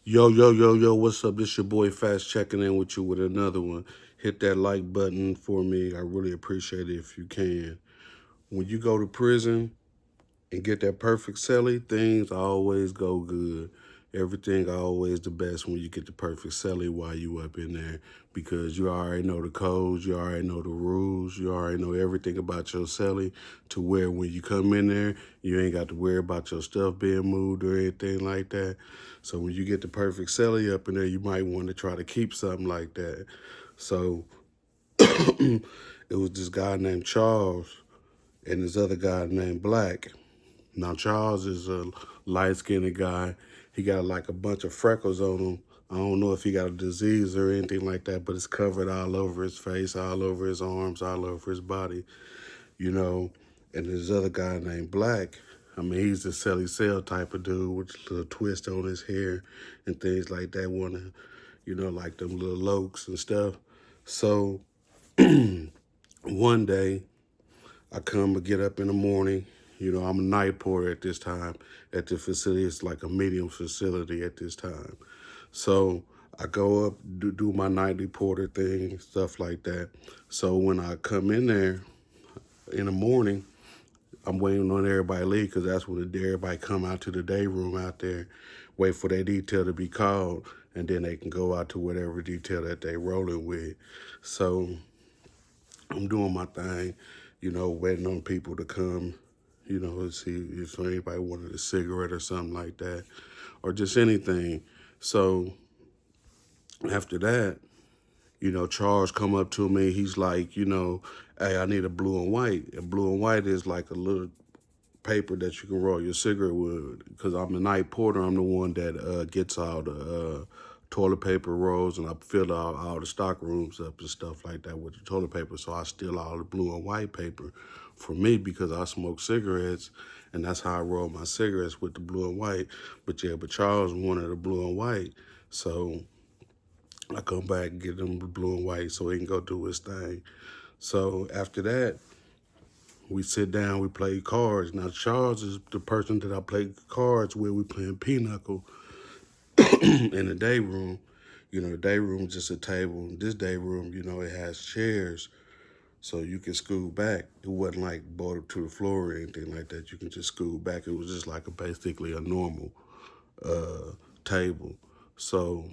Yo, yo, yo, yo, what's up? This your boy Fast checking in with you with another one. Hit that like button for me. I really appreciate it if you can. When you go to prison and get that perfect celly, things always go good. Everything always the best when you get the perfect celly while you up in there because you already know the codes, you already know the rules, you already know everything about your celly to where when you come in there, you ain't got to worry about your stuff being moved or anything like that. So when you get the perfect celly up in there, you might want to try to keep something like that. So it was this guy named Charles and this other guy named Black. Now Charles is a light skinned guy. He got like a bunch of freckles on him. I don't know if he got a disease or anything like that, but it's covered all over his face, all over his arms, all over his body, you know. And this other guy named Black, I mean, he's the Sally Cell type of dude with a little twist on his hair and things like that, wanna, like them little lokes and stuff. So one day I come to get up in the morning. I'm a night porter at this time at the facility. It's like a medium facility at this time. So I go up, do my nightly porter thing, stuff like that. So when I come in there in the morning, I'm waiting on everybody to leave because that's when everybody come out to the day room out there, wait for their detail to be called, and then they can go out to whatever detail that they rolling with. So I'm doing my thing, waiting on people to come, to see if anybody wanted a cigarette or something like that, or just anything. So after that, Charles come up to me. He's like, hey, I need a blue and white. And blue and white is like a little paper that you can roll your cigarette with. Because I'm the night porter, I'm the one that gets all the toilet paper rolls, and I fill all the stock rooms up and stuff like that with the toilet paper. So I steal all the blue and white paper for me because I smoke cigarettes, and that's how I roll my cigarettes with the blue and white. But Charles wanted the blue and white, so I come back and get him the blue and white so he can go do his thing. So after that, we sit down, we play cards. Now Charles is the person that I play cards with. We playing pinochle in the day room. The day room is just a table. This day room, it has chairs, so you can scoot back. It wasn't like bolted to the floor or anything like that. You can just scoot back. It was just like basically a normal table. So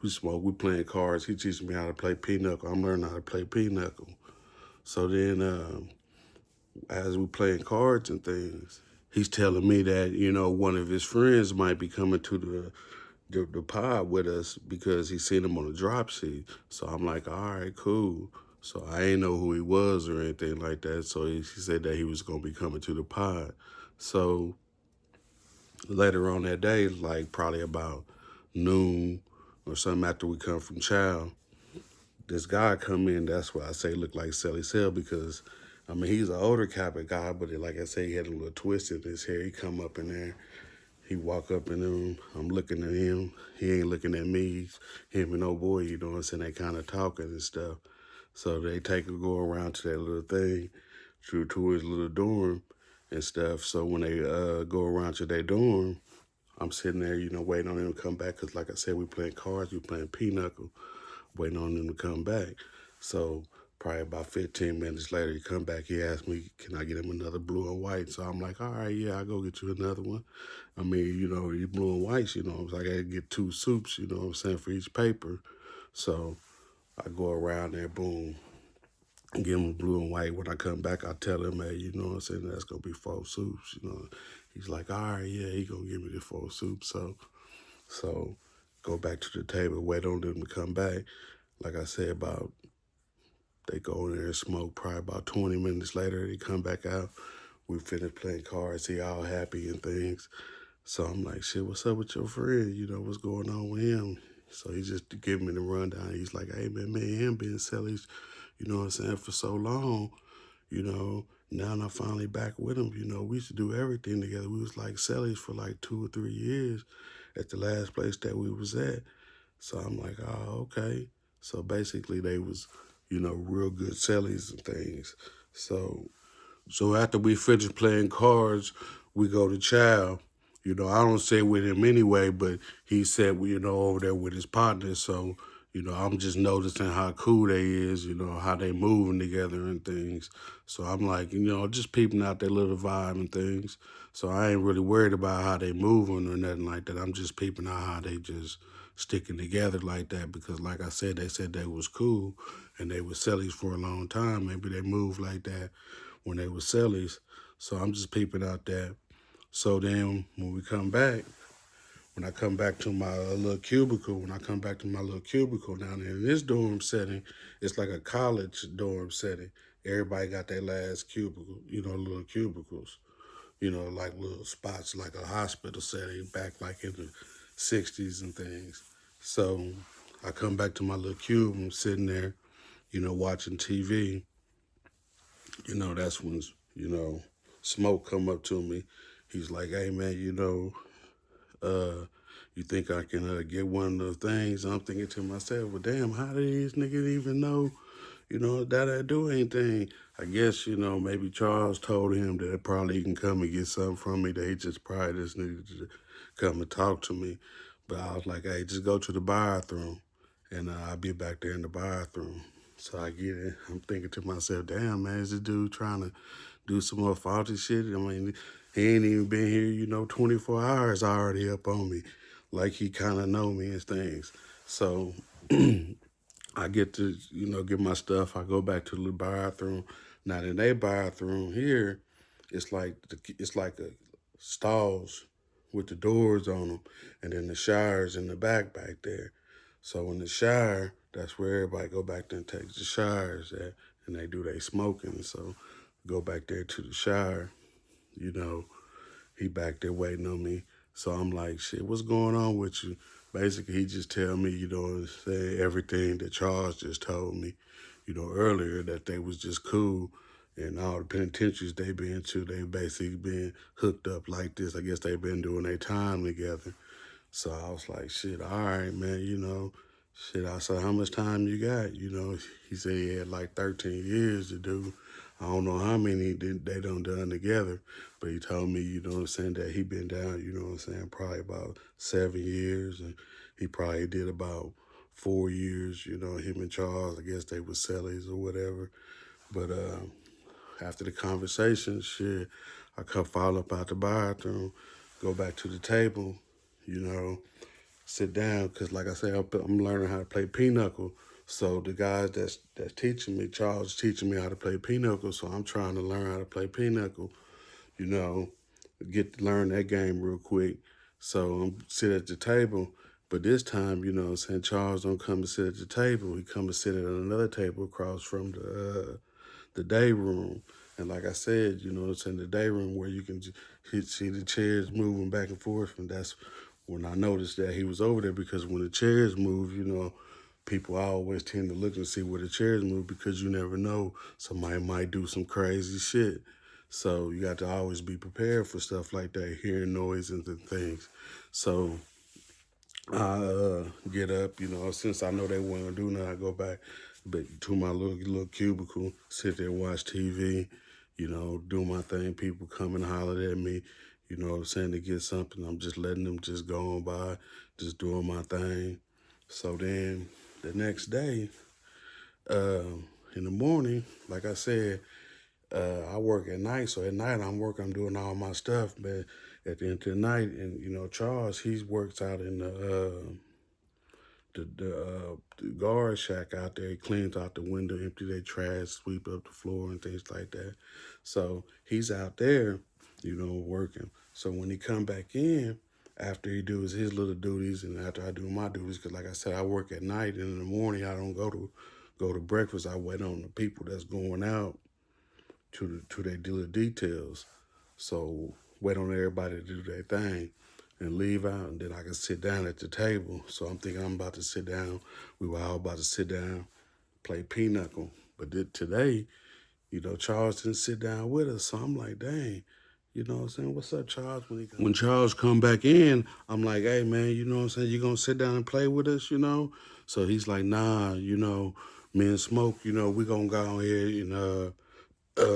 we smoke, we playing cards. He teaching me how to play pinochle. I'm learning how to play pinochle. So then as we playing cards and things, he's telling me that, one of his friends might be coming to the pod with us because he seen him on the drop sheet. So I'm like, all right, cool. So I ain't know who he was or anything like that. So he said that he was gonna be coming to the pod. So later on that day, like probably about noon or something after we come from chow, this guy come in. That's why I say look like Sally Cell because, I mean, he's an older Kappa guy, but like I say, he had a little twist in his hair. He come up in there. He walk up in the room. I'm looking at him. He ain't looking at me. Him and old boy, you know what I'm saying? They kind of talking and stuff. So they go around to that little thing, to his little dorm and stuff. So when they go around to their dorm, I'm sitting there, waiting on them to come back. Because like I said, we playing cards, we playing pinochle, waiting on them to come back. So probably about 15 minutes later, he come back. He asked me, can I get him another blue and white? So I'm like, all right, yeah, I'll go get you another one. I mean, you blue and whites, so I got to get two soups, you know what I'm saying, for each paper. So I go around there, boom, give him blue and white. When I come back, I tell him, hey, you know what I'm saying, that's going to be 4 soups. He's like, all right, yeah, he going to give me the 4 soups. So go back to the table, wait on them to come back. Like I said, they go in there and smoke. Probably about 20 minutes later, they come back out. We finish playing cards. He all happy and things. So I'm like, shit, what's up with your friend? What's going on with him? So he just giving me the rundown. He's like, hey, man, me and him been sellies, you know what I'm saying, for so long, you know. Now I'm finally back with him. We used to do everything together. We was like sellies for like 2 or 3 years at the last place that we was at. So I'm like, oh, okay. So basically they was, real good sellies and things. So after we finish playing cards, we go to chow. I don't sit with him anyway, but he sat, over there with his partner. So, I'm just noticing how cool they is, how they moving together and things. So I'm like, just peeping out their little vibe and things. So I ain't really worried about how they moving or nothing like that. I'm just peeping out how they just sticking together like that because, like I said, they said they was cool and they was cellies for a long time. Maybe they moved like that when they was cellies. So I'm just peeping out that. So then when I come back to my little cubicle, down there in this dorm setting, it's like a college dorm setting. Everybody got their last cubicle, little cubicles, like little spots, like a hospital setting back like in the 60s and things. So I come back to my little cube, I'm sitting there, watching TV. That's when, Smoke come up to me. He's like, hey man, you think I can get one of the things? I'm thinking to myself, well, damn, how do these niggas even know, that I do anything? I guess, maybe Charles told him that probably he can come and get something from me. That he just probably just needed to come and talk to me. But I was like, hey, just go to the bathroom and I'll be back there in the bathroom. So I get in. I'm thinking to myself, damn, man, is this dude trying to do some more faulty shit? I mean, he ain't even been here, 24 hours already up on me. Like he kind of know me and things. So I get to, get my stuff. I go back to the bathroom. Now in their bathroom here, it's like a stalls with the doors on them, and then the showers in the back there. So in the shower, that's where everybody go back there and take the showers at, and they do they smoking. So go back there to the shower, you know, he back there waiting on me. So I'm like, shit, what's going on with you? Basically, he just tell me, say everything that Charles just told me, earlier that they was just cool and all the penitentiaries they been to, they basically been hooked up like this. I guess they been doing their time together. So I was like, shit, all right, man, Shit, I said, how much time you got? He said he had like 13 years to do. I don't know how many they done together, but he told me, that he been down, probably about 7 years, and he probably did about 4 years, him and Charles, I guess they were cellies or whatever. But after the conversation, shit, I come fall up out the bathroom, go back to the table, you know, sit down because, like I said, I'm learning how to play pinochle. So the guys that's teaching me, Charles is teaching me how to play pinochle. So I'm trying to learn how to play pinochle. You know, get to learn that game real quick. So I'm sit at the table, but this time, Charles don't come and sit at the table. He come and sit at another table across from the day room. And like I said, it's in the day room where you can see the chairs moving back and forth. And that's when I noticed that he was over there because when the chairs move, people always tend to look and see where the chairs move because you never know. Somebody might do some crazy shit. So you got to always be prepared for stuff like that, hearing noises and things. So I get up, since I know they want to do nothing, I go back to my little cubicle, sit there, watch TV, do my thing. People come and holler at me, saying to get something. I'm just letting them just go on by, just doing my thing. So then the next day, in the morning, like I said, I work at night, so at night I'm doing all my stuff. But at the end of the night, and Charles, he works out in the guard shack out there. He cleans out the window, empty their trash, sweep up the floor and things like that. So he's out there, working. So when he come back in, after he does his little duties and after I do my duties, because like I said, I work at night and in the morning I don't go to breakfast. I wait on the people that's going out to their little details. So wait on everybody to do their thing and leave out, and then I can sit down at the table. So I'm thinking I'm about to sit down. We were all about to sit down, play pinochle. But today, Charles didn't sit down with us. So I'm like, dang, you know what I'm saying? What's up, Charles? When Charles come back in, I'm like, hey, man, you know what I'm saying? You going to sit down and play with us, So he's like, nah, me and Smoke, we going to go on here and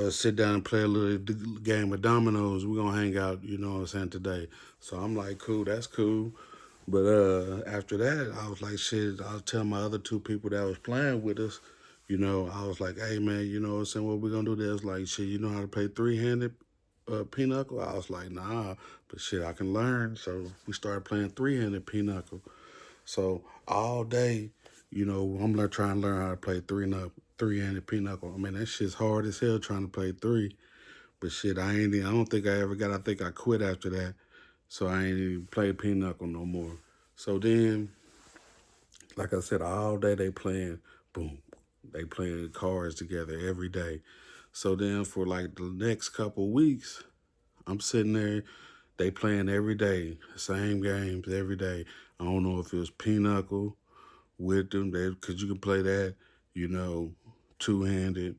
sit down and play a little game of dominoes. We're gonna hang out, you know what I'm saying, today. So I'm like, cool, that's cool. But after that, I was like, shit, I was telling my other two people that was playing with us, you know, I was like, hey man, you know what I'm saying, what we gonna do? They was like, shit, you know how to play three-handed pinochle? I was like, nah, but shit, I can learn. So we started playing three-handed pinochle. So all day, you know, trying to learn how to play three-handed pinochle. I mean, that shit's hard as hell trying to play three. But shit, I don't think I ever got. I think I quit after that. So I ain't even play pinochle no more. So then, like I said, all day they playing, boom, they playing cards together every day. So then for like the next couple weeks, I'm sitting there, they playing every day, same games every day. I don't know if it was pinochle with them, because you can play that, you know, two-handed,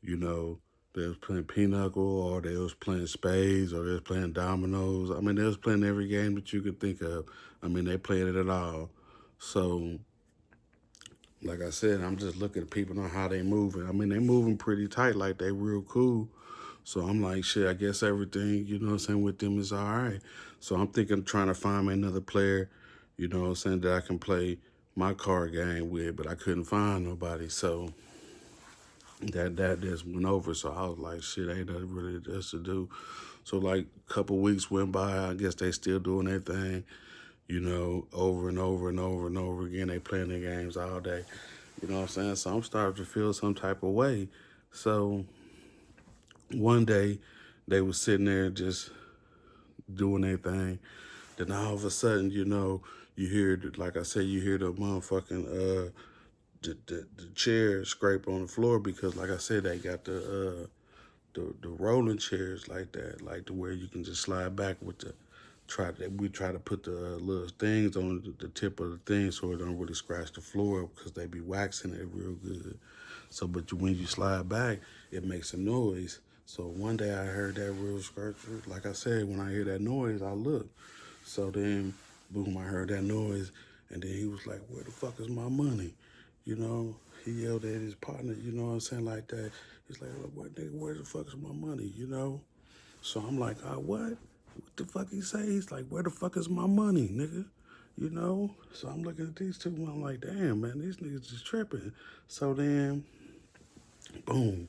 you know, they was playing pinochle or they was playing spades or they was playing dominoes. I mean, they was playing every game that you could think of. I mean, they played it at all. So, like I said, I'm just looking at people on how they moving. I mean, they moving pretty tight, like they real cool. So I'm like, shit, I guess everything, you know what I'm saying, with them is all right. So I'm thinking trying to find me another player, you know what I'm saying, that I can play my card game with, but I couldn't find nobody. So that just went over. So I was like, shit, ain't nothing really else to do. So like a couple weeks went by. I guess they still doing their thing, you know, over and over and over and over again. They playing their games all day. You know what I'm saying? So I'm starting to feel some type of way. So one day they was sitting there just doing their thing. Then all of a sudden, you know, you hear, like I said, you hear the motherfucking the chair scrape on the floor because, like I said, they got the rolling chairs like that, like to where you can just slide back with the we try to put the little things on the tip of the thing so it don't really scratch the floor because they be waxing it real good. So, but when you slide back, it makes a noise. So one day I heard that real scratch. Like I said, when I hear that noise, I look. So then, boom, I heard that noise, and then he was like, "Where the fuck is my money?" You know, he yelled at his partner. You know what I'm saying, like that. He's like, "What, nigga? Where the fuck is my money?" You know. So I'm like, what? What the fuck he say? He's like, "Where the fuck is my money, nigga?" You know. So I'm looking at these two, and I'm like, "Damn, man, these niggas just tripping." So then, boom.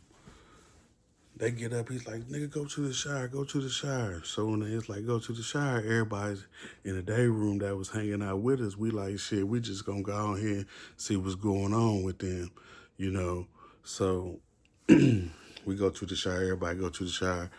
They get up, he's like, nigga, go to the shower, go to the shower. So when it's like, go to the shower, everybody's in the day room that was hanging out with us. We like, shit, we just gonna go out here and see what's going on with them, you know. So we go to the shower, everybody go to the shower.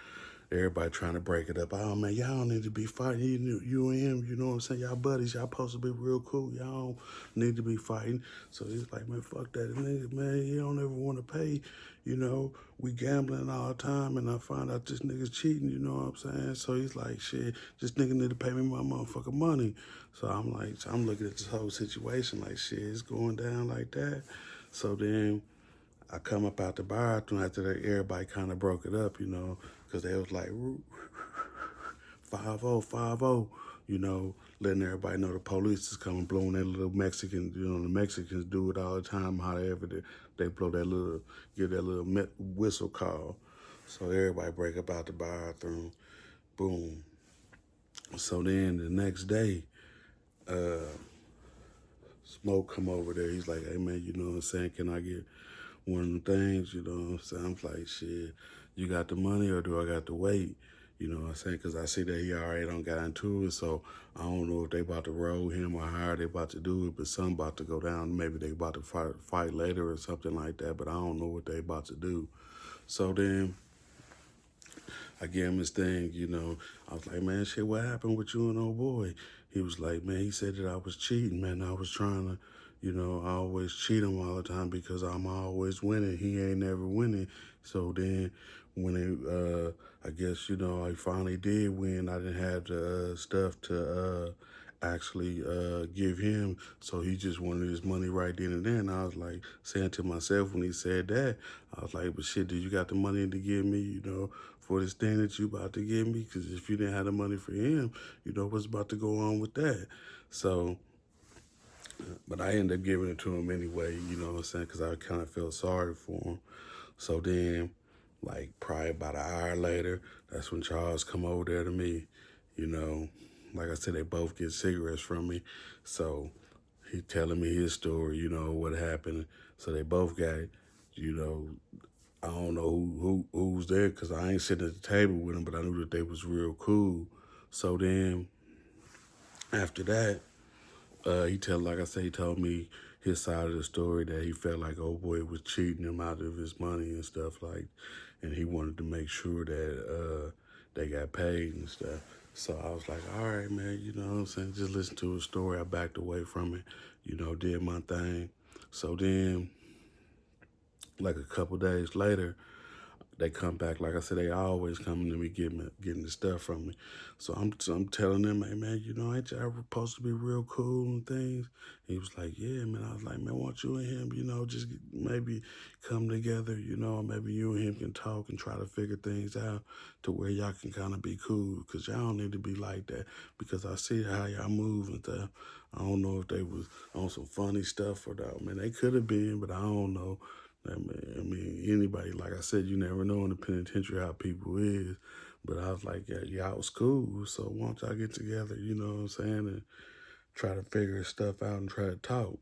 Everybody trying to break it up. Oh man, y'all don't need to be fighting. You and him, you know what I'm saying? Y'all buddies, y'all supposed to be real cool. Y'all don't need to be fighting. So he's like, man, fuck that. Nigga, man, he don't ever want to pay. You know, we gambling all the time, and I find out this nigga's cheating. You know what I'm saying? So he's like, shit, this nigga need to pay me my motherfucking money. So I'm like, I'm looking at this whole situation like, shit, it's going down like that. So then I come up out the bathroom after that. Everybody kind of broke it up, you know, because they was like 5-0, 5-0, you know, letting everybody know the police is coming, blowing that little Mexican, you know, the Mexicans do it all the time. However, they blow that little, give that little whistle call. So everybody break up out the bathroom. Boom. So then the next day, Smoke come over there. He's like, hey man, you know what I'm saying? Can I get one of the things? You know what I'm saying? I'm like, shit, you got the money or do I got to wait? You know what I'm saying? Because I see that he already don't got into it. So I don't know if they about to roll him or how they about to do it, but something about to go down. Maybe they about to fight later or something like that, but I don't know what they about to do. So then I gave him his thing, you know. I was like, man, shit, what happened with you and old boy? He was like, man, he said that I was cheating, man. I was trying to, you know, I always cheat him all the time because I'm always winning. He ain't never winning. So then when I guess, you know, I finally did win, I didn't have the stuff to actually give him. So he just wanted his money right then and there. And I was like saying to myself when he said that, I was like, but shit, do you got the money to give me, you know, for this thing that you about to give me? Because if you didn't have the money for him, you know, what's about to go on with that? So, but I ended up giving it to him anyway, you know what I'm saying? Because I kind of felt sorry for him. So then Like probably about an hour later, that's when Charles come over there to me. You know, like I said, they both get cigarettes from me. So he telling me his story, what happened. So they both got, you know, I don't know who was there because I ain't sitting at the table with them, but I knew that they was real cool. So then after that, like I said, he told me his side of the story that he felt like old boy was cheating him out of his money and stuff like, and he wanted to make sure that they got paid and stuff. So I was like, all right, man, you know what I'm saying? Just listen to his story. I backed away from it, did my thing. So then, like a couple days later, they come back. Like I said, they always coming to me getting the stuff from me. So I'm telling them, hey man, ain't y'all supposed to be real cool and things? He was like, yeah, man. I was like, man, why don't you and him, just maybe come together, maybe you and him can talk and try to figure things out to where y'all can kind of be cool, because y'all don't need to be like that. Because I see how y'all move and stuff. I don't know if they was on some funny stuff or not. Man, they could have been, but I don't know. I mean, anybody, like I said, you never know in the penitentiary how people is. But I was like, yeah, y'all was cool. So why don't y'all get together, you know what I'm saying, and try to figure stuff out and try to talk.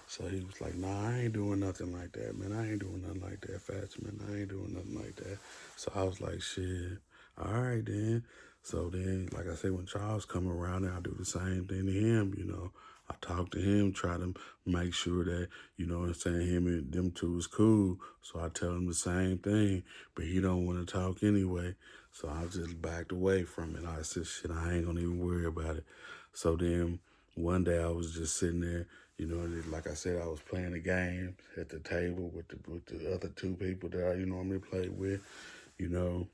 So he was like, nah, I ain't doing nothing like that, man. I ain't doing nothing like that, Fats, man. I ain't doing nothing like that. So I was like, shit, all right then. So then, like I said, when Charles come around there, I do the same thing to him. I talk to him, try to make sure that, what I'm saying, him and them two is cool. So I tell him the same thing, but he don't want to talk anyway. So I just backed away from it. I said, shit, I ain't gonna even worry about it. So then one day I was just sitting there, like I said, I was playing the game at the table with the other two people that I normally play with, you know,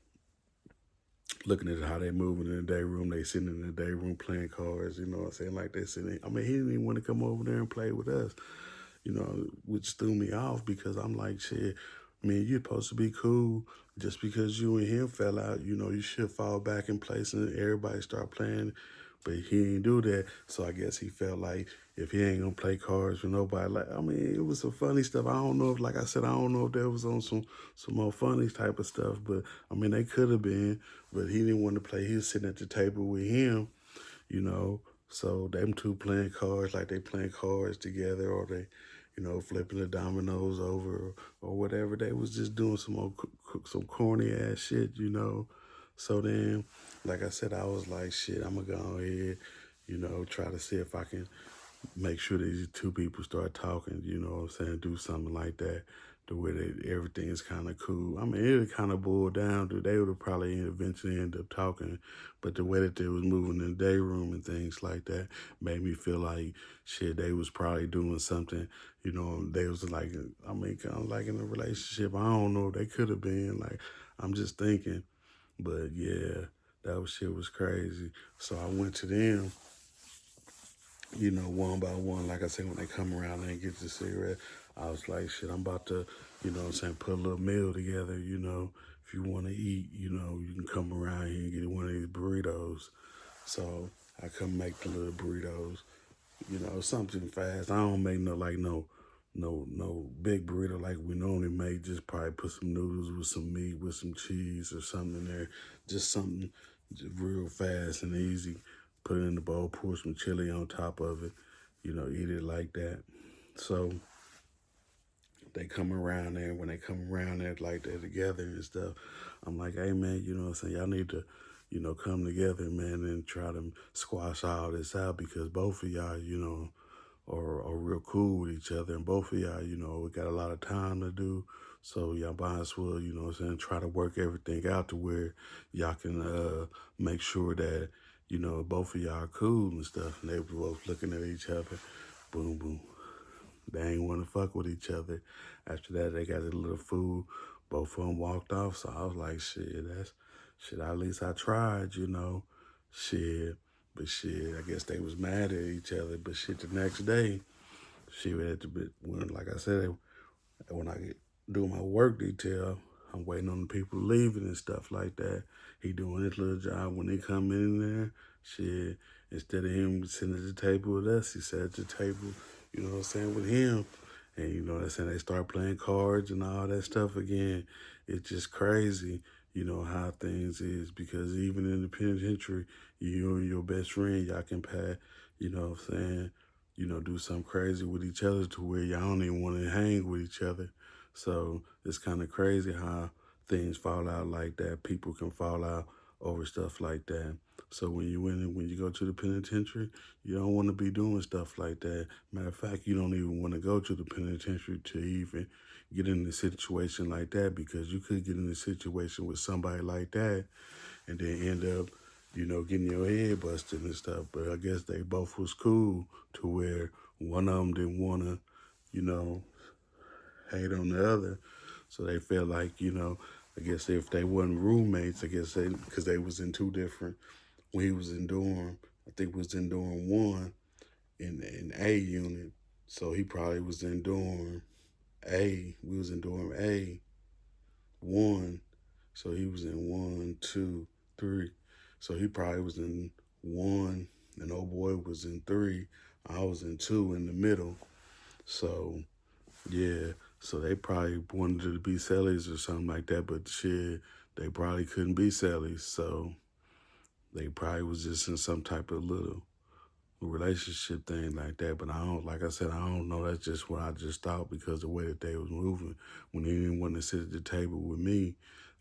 looking at how they moving in the day room. They sitting in the day room playing cards, you know what I'm saying? Like they sitting. I mean, he didn't even want to come over there and play with us, which threw me off because I'm like, shit, man, you're supposed to be cool. Just because you and him fell out, you should fall back in place and everybody start playing. But he didn't do that. So I guess he felt like if he ain't gonna play cards with nobody, like, I mean, it was some funny stuff. I don't know if, like I said, I don't know if that was on some more funny type of stuff. But I mean, they could have been. But he didn't want to play. He was sitting at the table with him, you know. So them two playing cards like they playing cards together, or they, flipping the dominoes over, or whatever. They was just doing some corny ass shit. So then, like I said, I was like, shit, I'm gonna go ahead, try to see if I can make sure these two people start talking, you know what I'm saying, do something like that, the way that everything is kind of cool. I mean, it would kind of boil down to they would have probably eventually end up talking, but the way that they was moving in the day room and things like that made me feel like, shit, they was probably doing something, they was like, I mean, kind of like in a relationship. I don't know, they could have been, like, I'm just thinking, but yeah, shit was crazy. So I went to them, one by one. Like I said, when they come around and get the cigarette, I was like, shit, I'm about to, what I'm saying, put a little meal together, if you want to eat, you can come around here and get one of these burritos. So I come make the little burritos, something fast. I don't make no big burrito like we normally make. Just probably put some noodles with some meat, with some cheese or something in there. Just something just real fast and easy. Put it in the bowl, pour some chili on top of it, eat it like that. So they come around there. When they come around there like they're together and stuff, I'm like, hey man, you know what I'm saying? Y'all need to, come together, man, and try to squash all this out, because both of y'all, are real cool with each other, and both of y'all, we got a lot of time to do. So y'all might as well, what I'm saying, try to work everything out to where y'all can make sure that, both of y'all are cool and stuff. And they were both looking at each other. Boom, boom. They ain't want to fuck with each other. After that, they got a little food. Both of them walked off. So I was like, shit, at least I tried. Shit. But shit, I guess they was mad at each other. But shit, the next day, she had to be, like I said, when I get do my work detail, I'm waiting on the people leaving and stuff like that. He doing his little job. When they come in there, shit, instead of him sitting at the table with us, he sat at the table, with him. And you know what I'm saying, they start playing cards and all that stuff again. It's just crazy, you know, how things is, because even in the penitentiary, you and your best friend, y'all can pass, you know what I'm saying, you know, do something crazy with each other to where y'all don't even want to hang with each other. So it's kind of crazy how things fall out like that. People can fall out over stuff like that. So when you go to the penitentiary, you don't want to be doing stuff like that. Matter of fact, you don't even want to go to the penitentiary to even get in a situation like that, because you could get in a situation with somebody like that and then end up, you know, getting your head busted and stuff. But I guess they both was cool to where one of them didn't want to, you know, hate on the other. So they felt like, you know, I guess if they wasn't roommates, I guess they, because they was in two different, when he was in dorm, I think was in dorm one in A unit. So he probably was in dorm A. We was in dorm A one. So he was in one, two, three. So he probably was in one, and old boy was in three. I was in two in the middle. So yeah, so they probably wanted to be cellies or something like that, but shit, they probably couldn't be cellies. So they probably was just in some type of little relationship thing like that. But I don't, like I said, I don't know. That's just what I just thought, because the way that they was moving, when they didn't want to sit at the table with me,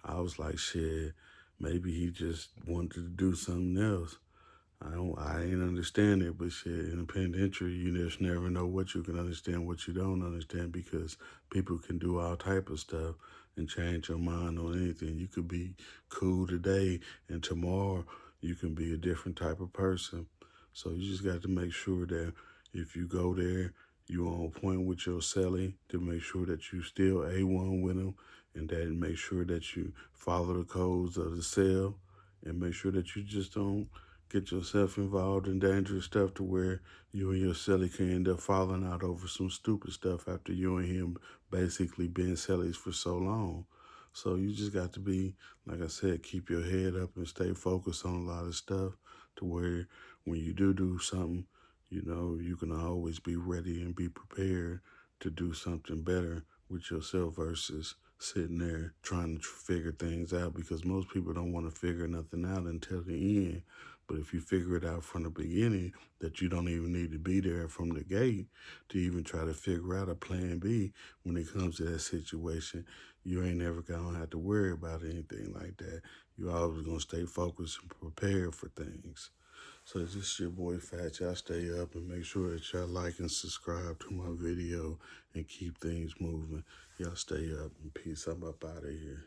I was like, shit, maybe he just wanted to do something else. I ain't understand it, but shit, in a penitentiary, you just never know what you can understand, what you don't understand, because people can do all type of stuff and change your mind on anything. You could be cool today, and tomorrow you can be a different type of person. So you just got to make sure that if you go there, you on point with your cellie, to make sure that you still A1 with them, and that make sure that you follow the codes of the cell, and make sure that you just don't get yourself involved in dangerous stuff to where you and your celly can end up falling out over some stupid stuff after you and him basically being cellies for so long. So you just got to be, like I said, keep your head up and stay focused on a lot of stuff to where when you do something, you know, you can always be ready and be prepared to do something better with yourself versus sitting there trying to figure things out, because most people don't want to figure nothing out until the end. But if you figure it out from the beginning, that you don't even need to be there from the gate to even try to figure out a plan B when it comes to that situation, you ain't never gonna have to worry about anything like that. You always gonna stay focused and prepared for things. So this is your boy Fat. Y'all stay up and make sure that y'all like and subscribe to my video and keep things moving. Y'all stay up and peace. I'm up out of here.